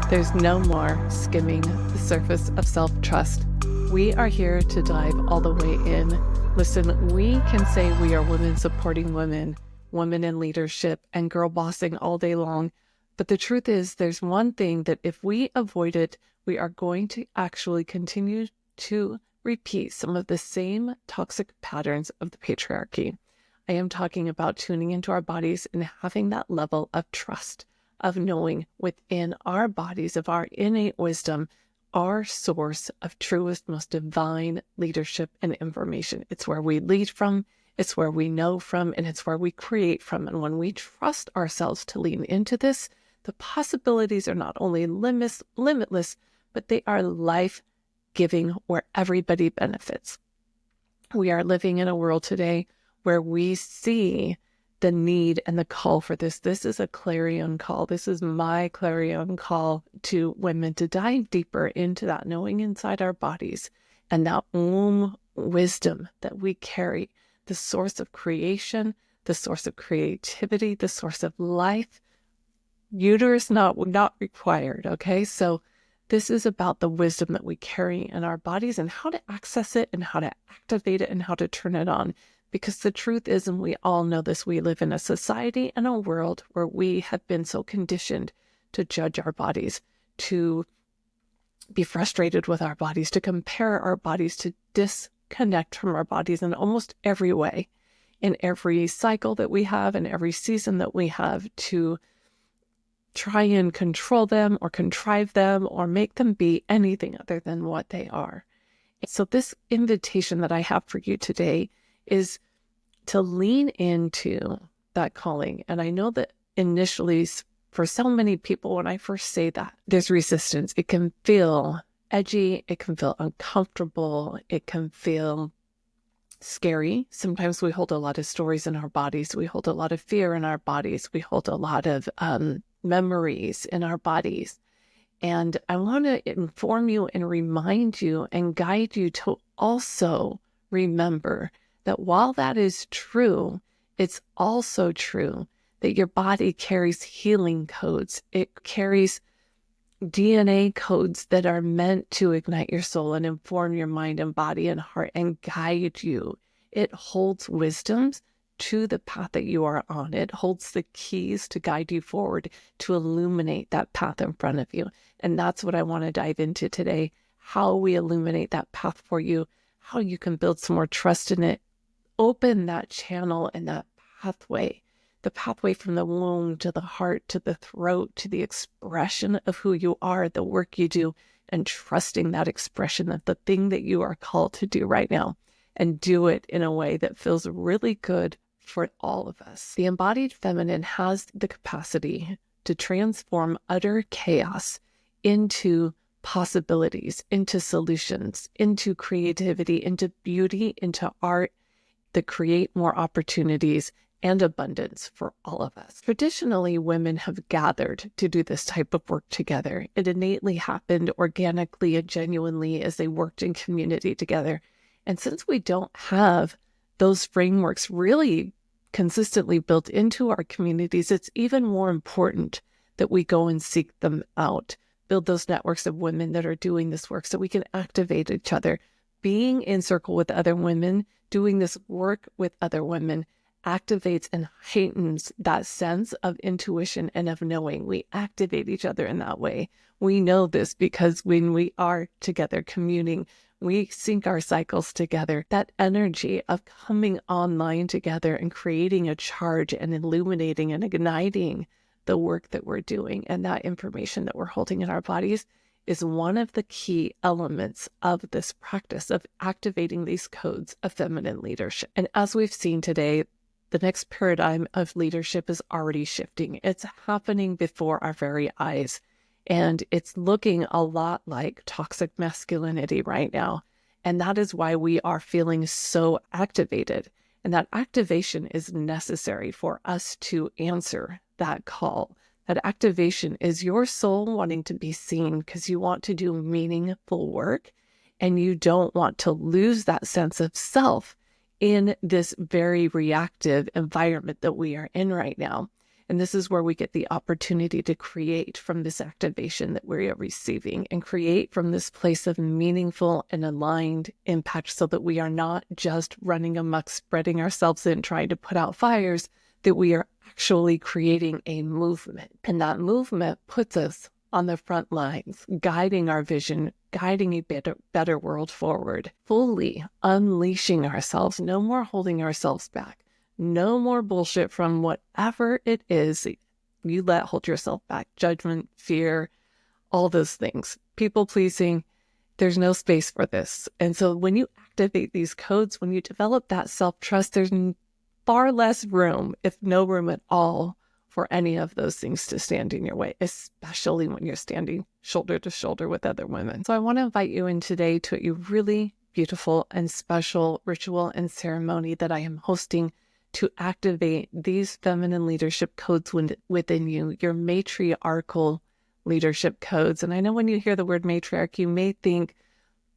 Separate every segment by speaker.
Speaker 1: There's no more skimming the surface of self-trust. We are here to dive all the way in. Listen, we can say we are women supporting women, women in leadership, and girl bossing all day long. But the truth is, there's one thing that if we avoid it, we are going to actually continue to repeat some of the same toxic patterns of the patriarchy. I am talking about tuning into our bodies and having that level of trust, of knowing within our bodies, of our innate wisdom, our source of truest, most divine leadership and information. It's where we lead from, it's where we know from, and it's where we create from. And when we trust ourselves to lean into this, the possibilities are not only limitless, but they are life-giving, where everybody benefits. We are living in a world today where we see the need and the call for this. This is a clarion call. This is my clarion call to women to dive deeper into that knowing inside our bodies and that womb wisdom that we carry, the source of creation, the source of creativity, the source of life. Uterus not required, okay? So this is about the wisdom that we carry in our bodies and how to access it and how to activate it and how to turn it on. Because the truth is, and we all know this, we live in a society and a world where we have been so conditioned to judge our bodies, to be frustrated with our bodies, to compare our bodies, to disconnect from our bodies in almost every way, in every cycle that we have, in every season that we have, to try and control them or contrive them or make them be anything other than what they are. So this invitation that I have for you today is to lean into that calling. And I know that initially, for so many people, when I first say that, there's resistance. It can feel edgy. It can feel uncomfortable. It can feel scary. Sometimes we hold a lot of stories in our bodies. We hold a lot of fear in our bodies. We hold a lot of memories in our bodies. And I want to inform you and remind you and guide you to also remember that while that is true, it's also true that your body carries healing codes. It carries DNA codes that are meant to ignite your soul and inform your mind and body and heart and guide you. It holds wisdoms to the path that you are on. It holds the keys to guide you forward, to illuminate that path in front of you. And that's what I want to dive into today, how we illuminate that path for you, how you can build some more trust in it, open that channel and that pathway, the pathway from the womb to the heart, to the throat, to the expression of who you are, the work you do, and trusting that expression of the thing that you are called to do right now, and do it in a way that feels really good for all of us. The embodied feminine has the capacity to transform utter chaos into possibilities, into solutions, into creativity, into beauty, into art, that create more opportunities and abundance for all of us. Traditionally, women have gathered to do this type of work together. It innately happened organically and genuinely as they worked in community together. And since we don't have those frameworks really consistently built into our communities, it's even more important that we go and seek them out, build those networks of women that are doing this work so we can activate each other. Being in circle with other women, doing this work with other women activates and heightens that sense of intuition and of knowing. We activate each other in that way. We know this because when we are together communing, we sync our cycles together. That energy of coming online together and creating a charge and illuminating and igniting the work that we're doing and that information that we're holding in our bodies is one of the key elements of this practice of activating these codes of feminine leadership. And as we've seen today, the next paradigm of leadership is already shifting. It's happening before our very eyes. And it's looking a lot like toxic masculinity right now. And that is why we are feeling so activated. And that activation is necessary for us to answer that call. That activation is your soul wanting to be seen because you want to do meaningful work and you don't want to lose that sense of self in this very reactive environment that we are in right now. And this is where we get the opportunity to create from this activation that we are receiving, and create from this place of meaningful and aligned impact, so that we are not just running amok, spreading ourselves in, trying to put out fires, that we are actually creating a movement. And that movement puts us on the front lines, guiding our vision, guiding a better world forward, fully unleashing ourselves, no more holding ourselves back. No more bullshit from whatever it is you let hold yourself back. Judgment, fear, all those things. People pleasing, there's no space for this. And so when you activate these codes, when you develop that self-trust, there's far less room, if no room at all, for any of those things to stand in your way, especially when you're standing shoulder to shoulder with other women. So I want to invite you in today to a really beautiful and special ritual and ceremony that I am hosting to activate these feminine leadership codes within you, your matriarchal leadership codes. And I know when you hear the word matriarch, you may think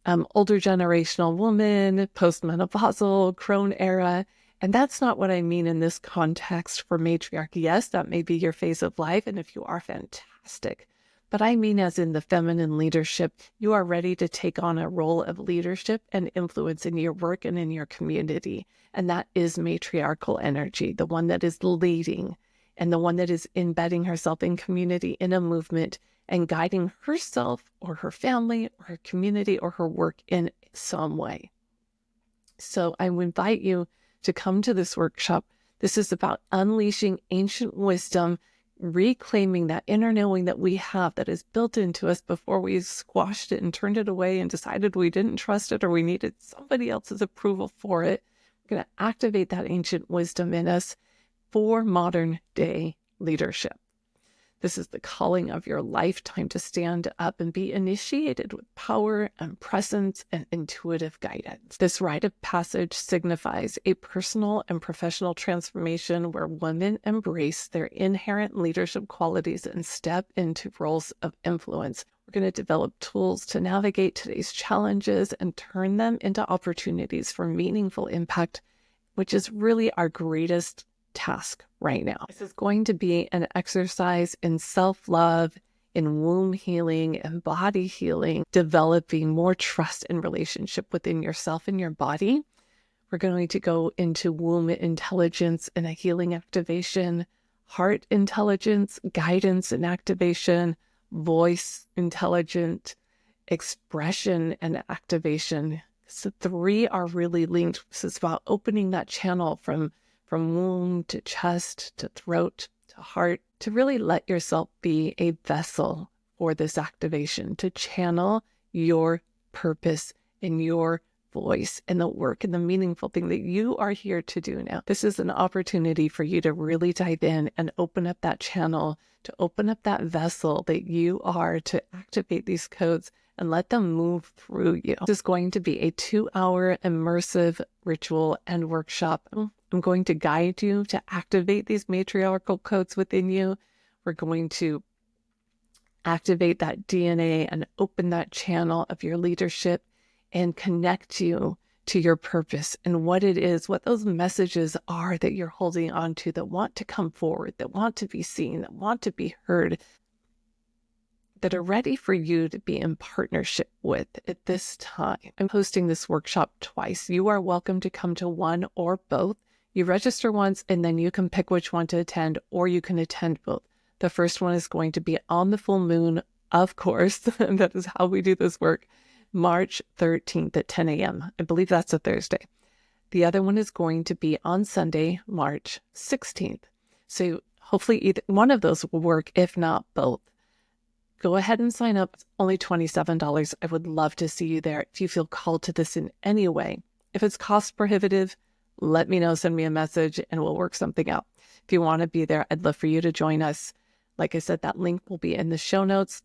Speaker 1: older generational woman, postmenopausal, crone era. And that's not what I mean in this context for matriarchy. Yes, that may be your phase of life. And if you are, fantastic. But I mean, as in the feminine leadership, you are ready to take on a role of leadership and influence in your work and in your community. And that is matriarchal energy, the one that is leading and the one that is embedding herself in community, in a movement, and guiding herself or her family or her community or her work in some way. So I invite you to come to this workshop. This is about unleashing ancient wisdom, reclaiming that inner knowing that we have that is built into us before we squashed it and turned it away and decided we didn't trust it or we needed somebody else's approval for it. We're going to activate that ancient wisdom in us for modern day leadership. This is the calling of your lifetime to stand up and be initiated with power and presence and intuitive guidance. This rite of passage signifies a personal and professional transformation where women embrace their inherent leadership qualities and step into roles of influence. We're going to develop tools to navigate today's challenges and turn them into opportunities for meaningful impact, which is really our greatest task right now. This is going to be an exercise in self-love, in womb healing and body healing, developing more trust and relationship within yourself and your body. We're going to go into womb intelligence and a healing activation, heart intelligence, guidance and activation, voice intelligent expression and activation. So 3 are really linked. This is about opening that channel from womb to chest to throat to heart, to really let yourself be a vessel for this activation, to channel your purpose and your voice and the work and the meaningful thing that you are here to do now. This is an opportunity for you to really dive in and open up that channel, to open up that vessel that you are, to activate these codes and let them move through you. This is going to be a 2-hour immersive ritual and workshop. I'm going to guide you to activate these matriarchal codes within you. We're going to activate that DNA and open that channel of your leadership and connect you to your purpose and what it is, what those messages are that you're holding on to, that want to come forward, that want to be seen, that want to be heard, that are ready for you to be in partnership with at this time. I'm hosting this workshop twice. You are welcome to come to one or both. You register once and then you can pick which one to attend, or you can attend both. The first one is going to be on the full moon, of course, that is how we do this work, March 13th at 10 a.m. I believe that's a Thursday. The other one is going to be on Sunday, March 16th. So hopefully either one of those will work, if not both. Go ahead and sign up. It's only $27. I would love to see you there if you feel called to this in any way. If it's cost prohibitive, let me know, send me a message, and we'll work something out. If you want to be there, I'd love for you to join us. Like I said, that link will be in the show notes.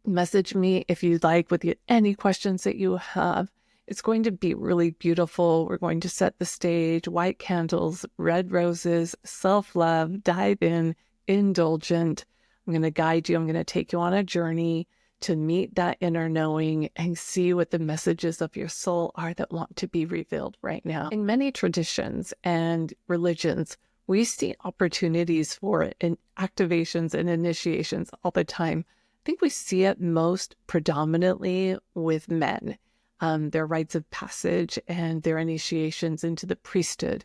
Speaker 1: Message me if you'd like with any questions that you have. It's going to be really beautiful. We're going to set the stage, white candles, red roses, self-love, dive in, indulgent. I'm going to guide you. I'm going to take you on a journey to meet that inner knowing and see what the messages of your soul are that want to be revealed right now. In many traditions and religions, we see opportunities for it in activations and initiations all the time. I think we see it most predominantly with men, their rites of passage and their initiations into the priesthood.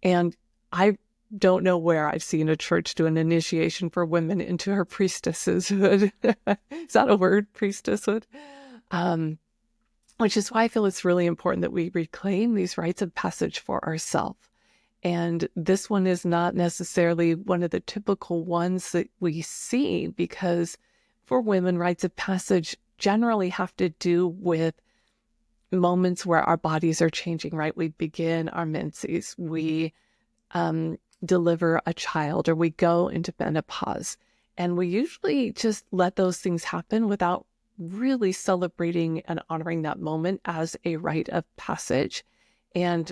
Speaker 1: And I don't know where I've seen a church do an initiation for women into her priestesshood. Is that a word, priestesshood? Which is why I feel it's really important that we reclaim these rites of passage for ourselves. And this one is not necessarily one of the typical ones that we see, because for women, rites of passage generally have to do with moments where our bodies are changing, right? We begin our menses, we deliver a child, or we go into menopause. And we usually just let those things happen without really celebrating and honoring that moment as a rite of passage. And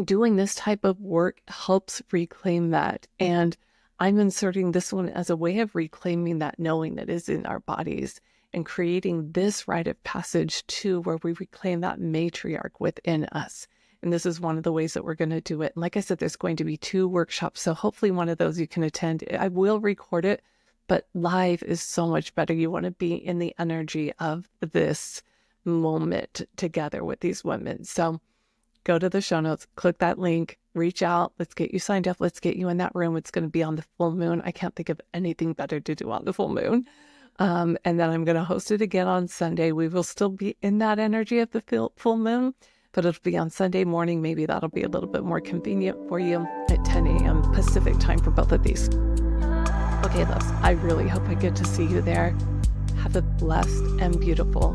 Speaker 1: doing this type of work helps reclaim that. And I'm inserting this one as a way of reclaiming that knowing that is in our bodies and creating this rite of passage too, where we reclaim that matriarch within us. And this is one of the ways that we're going to do it. And like I said, there's going to be 2 workshops. So hopefully one of those you can attend. I will record it, but live is so much better. You want to be in the energy of this moment together with these women. So go to the show notes, click that link, reach out. Let's get you signed up. Let's get you in that room. It's going to be on the full moon. I can't think of anything better to do on the full moon. And then I'm going to host it again on Sunday. We will still be in that energy of the full moon, but it'll be on Sunday morning. Maybe that'll be a little bit more convenient for you at 10 a.m. Pacific time for both of these. Okay, loves, I really hope I get to see you there. Have a blessed and beautiful